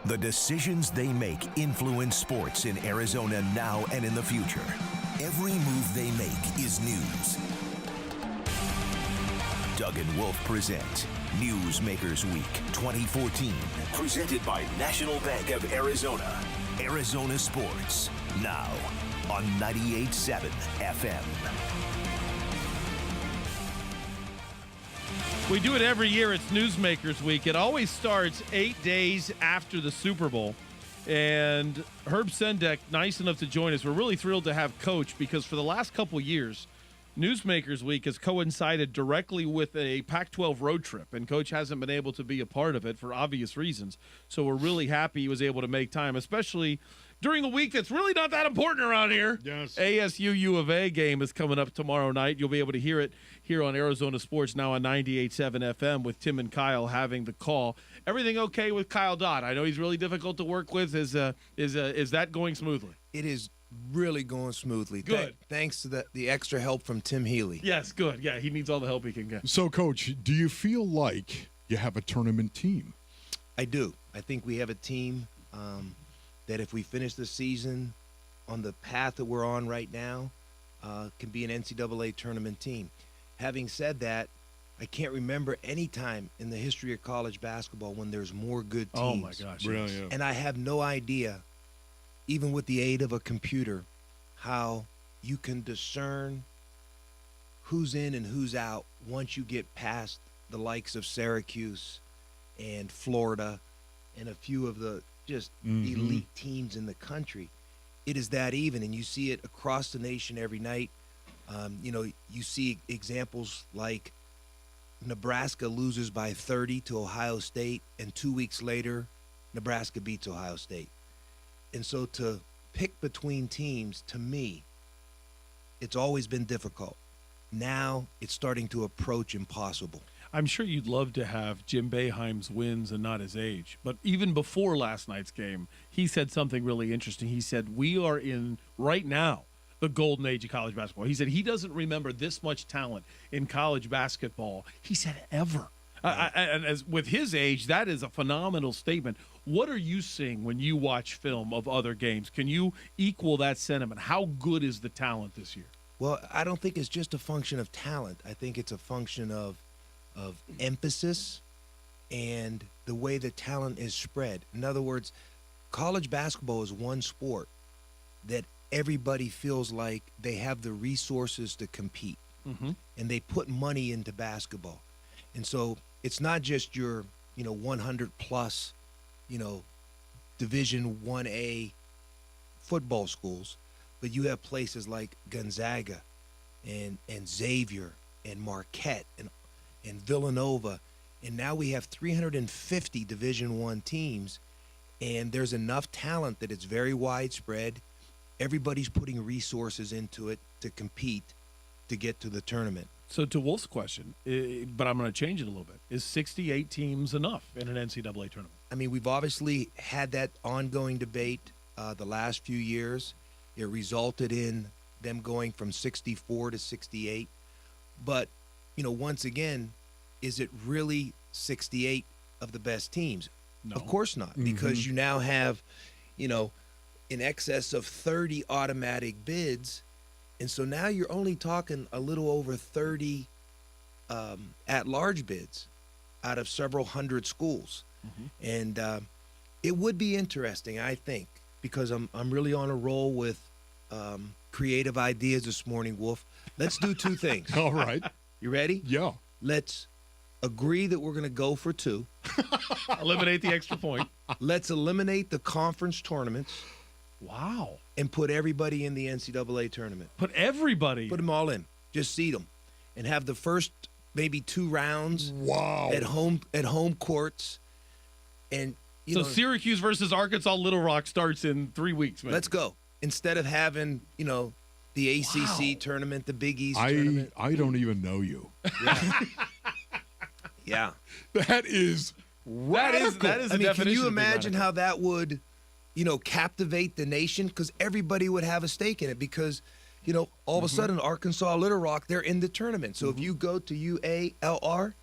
The decisions they make influence sports in Arizona now and in the future. Every move they make is news. Doug and Wolf present Newsmakers Week 2014. Presented by National Bank of Arizona. Arizona Sports, now on 98.7 FM. We do it every year. It's Newsmakers Week. It always starts 8 days after the Super Bowl. And Herb Sendek, nice enough to join us. We're really thrilled to have Coach because for the last couple years, Newsmakers Week has coincided directly with a Pac-12 road trip, and Coach hasn't been able to be a part of it for obvious reasons. So we're really happy he was able to make time, especially during the week that's really not that important around here. Yes. ASU U of A game is coming up tomorrow night. You'll be able to hear it here on Arizona Sports, now on 98.7 FM, with Tim and Kyle having the call. Everything okay with Kyle Dodd? I know he's really difficult to work with. Is that going smoothly? It is really going smoothly. Good. Thanks to the extra help from Tim Healy. Yes, good. Yeah, he needs all the help he can get. So, Coach, do you feel like you have a tournament team? I do. I think we have a team that if we finish the season on the path that we're on right now, can be an NCAA tournament team. Having said that, I can't remember any time in the history of college basketball when there's more good teams. Oh, my gosh. Really? Yeah. And I have no idea, even with the aid of a computer, how you can discern who's in and who's out once you get past the likes of Syracuse and Florida and a few of the just elite teams in the country. It is that even, and you see it across the nation every night. You see examples like Nebraska loses by 30 to Ohio State, and 2 weeks later, Nebraska beats Ohio State. And so to pick between teams, to me, it's always been difficult. Now it's starting to approach impossible. I'm sure you'd love to have Jim Boeheim's wins and not his age. But even before last night's game, he said something really interesting. He said, we are in, right now, the golden age of college basketball. He said he doesn't remember this much talent in college basketball. He said ever. And as with his age, that is a phenomenal statement. What are you seeing when you watch film of other games? Can you equal that sentiment? How good is the talent this year? Well, I don't think it's just a function of talent. I think it's a function of emphasis and the way the talent is spread. In other words, college basketball is one sport that everybody feels like they have the resources to compete, and they put money into basketball. And so it's not just your 100 plus Division 1A football schools, but you have places like Gonzaga and Xavier and Marquette and Villanova, and now we have 350 Division I teams, and there's enough talent that it's very widespread. Everybody's putting resources into it to compete to get to the tournament. So to Wolf's question, but I'm going to change it a little bit, is 68 teams enough in an NCAA tournament? I mean, we've obviously had that ongoing debate the last few years. It resulted in them going from 64 to 68. But, once again, is it really 68 of the best teams? No. Of course not, because you now have, in excess of 30 automatic bids. And so now you're only talking a little over 30 at-large bids out of several hundred schools. And it would be interesting, I think, because I'm really on a roll with creative ideas this morning, Wolf. Let's do two things. All right. You ready? Yeah. Let's agree that we're going to go for two. Eliminate the extra point. Let's eliminate the conference tournaments. Wow. And put everybody in the NCAA tournament. Put everybody. Put them all in. Just seed them. And have the first maybe two rounds at home courts. And so Syracuse versus Arkansas Little Rock starts in 3 weeks, man. Let's go. Instead of having, the ACC tournament, the Big East tournament. I don't even know you. Yeah. That is radical. That is I mean, can definition you of imagine radical. how that would, captivate the nation? Because everybody would have a stake in it because, all of a sudden Arkansas Little Rock, they're in the tournament. So if you go to UALR,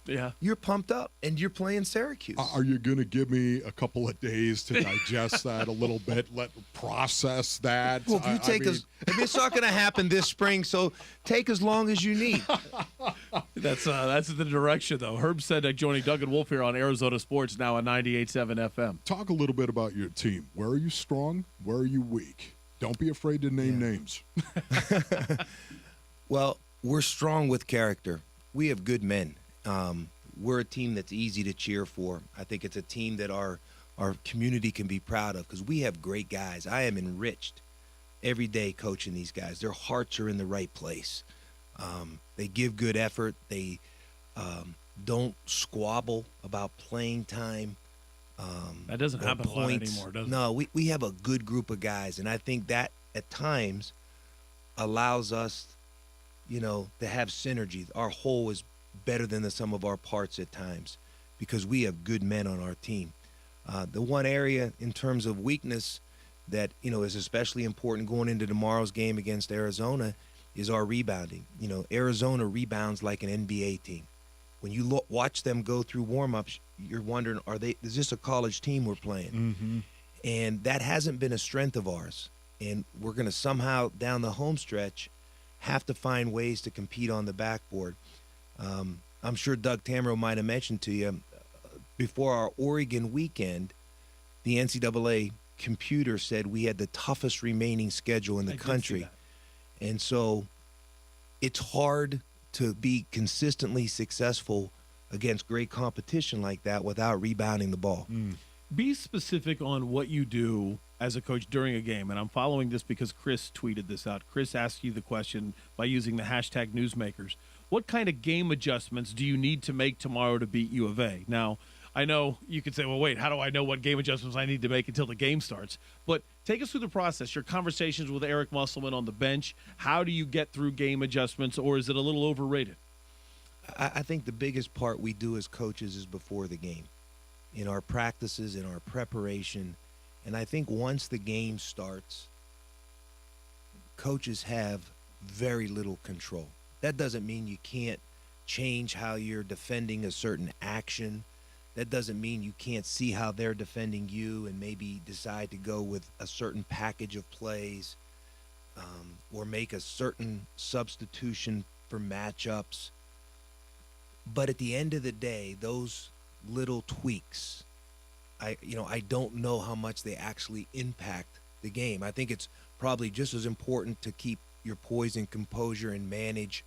you're pumped up and you're playing Syracuse. Are you going to give me a couple of days to digest that a little bit, process that? Well, if it's not going to happen this spring, so take as long as you need. That's the direction, though. Herb Sendek joining Doug and Wolf here on Arizona Sports, now on 98.7 FM. Talk a little bit about your team. Where are you strong? Where are you weak? Don't be afraid to name names. Well, we're strong with character. We have good men. We're a team that's easy to cheer for. I think it's a team that our community can be proud of because we have great guys. I am enriched every day coaching these guys. Their hearts are in the right place. They give good effort. They don't squabble about playing time. That doesn't happen a lot anymore, does it? No, we have a good group of guys, and I think that at times allows us, to have synergy. Our whole is better than the sum of our parts at times because we have good men on our team. The one area in terms of weakness that, is especially important going into tomorrow's game against Arizona is our rebounding. Arizona rebounds like an NBA team. When you watch them go through warm-ups, you're wondering, is this a college team we're playing? Mm-hmm. And that hasn't been a strength of ours. And we're going to somehow, down the home stretch, have to find ways to compete on the backboard. I'm sure Doug Tamero might have mentioned to you, before our Oregon weekend, the NCAA computer said we had the toughest remaining schedule in the country. And so it's hard to be consistently successful against great competition like that without rebounding the ball. Be specific on what you do as a coach during a game. And I'm following this because Chris tweeted this out. Chris asked you the question by using the hashtag Newsmakers. What kind of game adjustments do you need to make tomorrow to beat U of A? Now, I know you could say, well, wait, how do I know what game adjustments I need to make until the game starts? But take us through the process, your conversations with Eric Musselman on the bench. How do you get through game adjustments, or is it a little overrated? I think the biggest part we do as coaches is before the game, in our practices, in our preparation. And I think once the game starts, coaches have very little control. That doesn't mean you can't change how you're defending a certain action. That doesn't mean you can't see how they're defending you and maybe decide to go with a certain package of plays or make a certain substitution for matchups. But at the end of the day, those little tweaks, I don't know how much they actually impact the game. I think it's probably just as important to keep your poise and composure and manage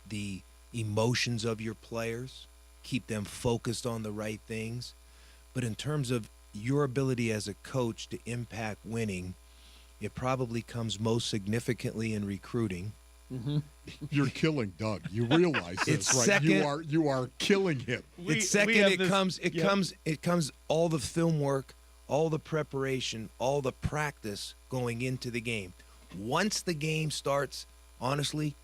the emotions of your players, keep them focused on the right things. But in terms of your ability as a coach to impact winning, it probably comes most significantly in recruiting. Mm-hmm. You're killing Doug. You realize this, It's right? second- You are killing him. It's second. It comes all the film work, all the preparation, all the practice going into the game. Once the game starts, honestly,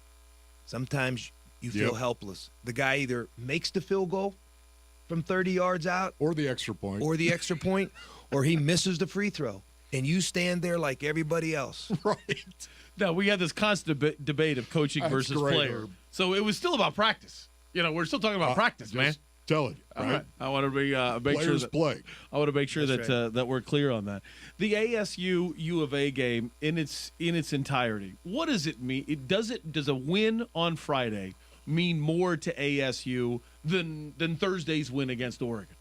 sometimes you feel helpless. The guy either makes the field goal from 30 yards out, Or the extra point. or he misses the free throw, and you stand there like everybody else. Right. Now, we had this constant debate of coaching That's versus great, player. Herb. So it was still about practice. We're still talking about practice, man. Just telling you, All right? right. I want to make sure Players that play. I want to make sure That's that that we're clear on that. The ASU U of A game in its entirety. What does it mean? Does a win on Friday mean more to ASU than Thursday's win against Oregon?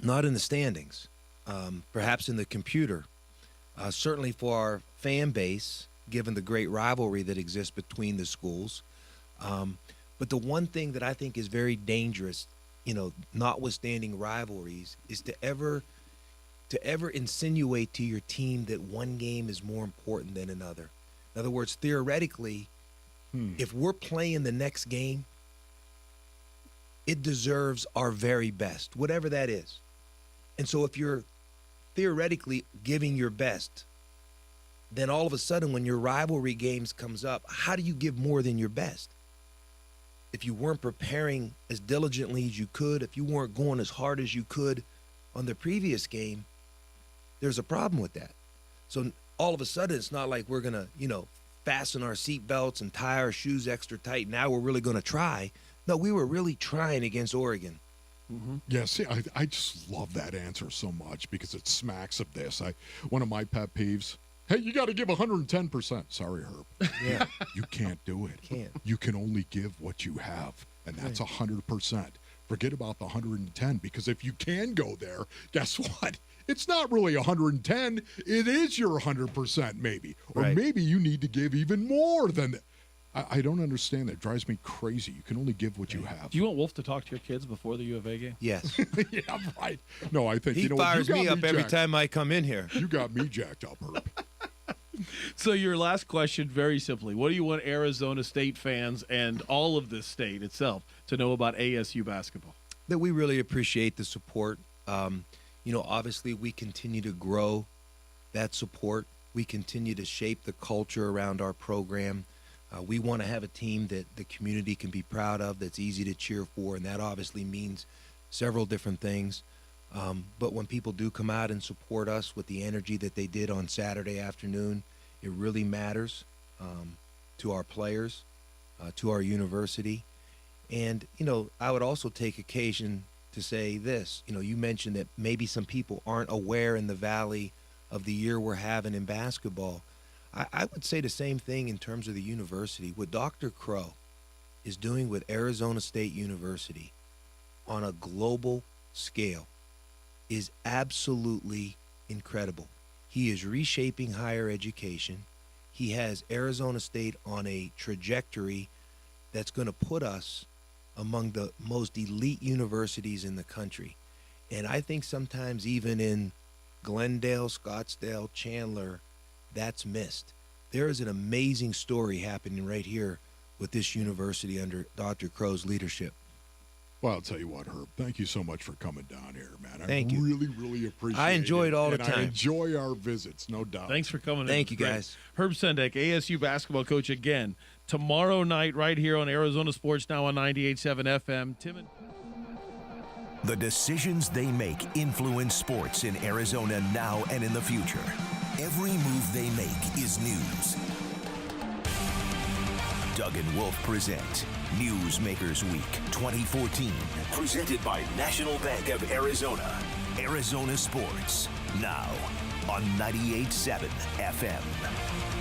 Not in the standings, perhaps in the computer. Certainly for our fan base, given the great rivalry that exists between the schools. But the one thing that I think is very dangerous, notwithstanding rivalries, is to ever insinuate to your team that one game is more important than another. In other words, theoretically, if we're playing the next game, it deserves our very best, whatever that is. And so if you're theoretically giving your best, then all of a sudden when your rivalry games comes up, how do you give more than your best? If you weren't preparing as diligently as you could, if you weren't going as hard as you could on the previous game, there's a problem with that. So all of a sudden, it's not like we're going to, fasten our seatbelts and tie our shoes extra tight. Now we're really going to try. No, we were really trying against Oregon. Yeah, see, I just love that answer so much because it smacks of this. One of my pet peeves, hey, you got to give 110%. Sorry, Herb. Yeah. You can't do it. Can't. You can only give what you have, and that's 100%. Forget about the 110, because if you can go there, guess what? It's not really 110. It is your 100% maybe. Or Right. maybe you need to give even more than that. I don't understand that. It drives me crazy. You can only give what you have. Do you want Wolf to talk to your kids before the U of A game? Yes. Yeah, right. No, I think He you know what, fires you got me up every jacked. time I come in here. You got me jacked up, Herb. So your last question, very simply, what do you want Arizona State fans and all of this state itself to know about ASU basketball? That we really appreciate the support. Obviously we continue to grow that support. We continue to shape the culture around our program. We want to have a team that the community can be proud of, that's easy to cheer for, and that obviously means several different things. But when people do come out and support us with the energy that they did on Saturday afternoon, it really matters to our players, to our university. And, I would also take occasion to say this. You mentioned that maybe some people aren't aware in the Valley of the year we're having in basketball. I would say the same thing in terms of the university. What Dr. Crow is doing with Arizona State University on a global scale is absolutely incredible. He is reshaping higher education. He has Arizona State on a trajectory that's going to put us among the most elite universities in the country. And I think sometimes even in Glendale, Scottsdale, Chandler, that's missed. There is an amazing story happening right here with this university under Dr. Crow's leadership. Well, I'll tell you what, Herb, thank you so much for coming down here, man. Thank you. Really, really appreciate it. I enjoy it all the and I time. enjoy our visits, no doubt. Thanks for coming in. Thank It's you, great. guys. Herb Sendek, ASU basketball coach again, tomorrow night right here on Arizona Sports Now on 98.7 FM. Tim and The decisions they make influence sports in Arizona now and in the future. Every move they make is news. Doug and Wolf present Newsmakers Week 2014. Presented by National Bank of Arizona. Arizona Sports Now on 98.7 FM.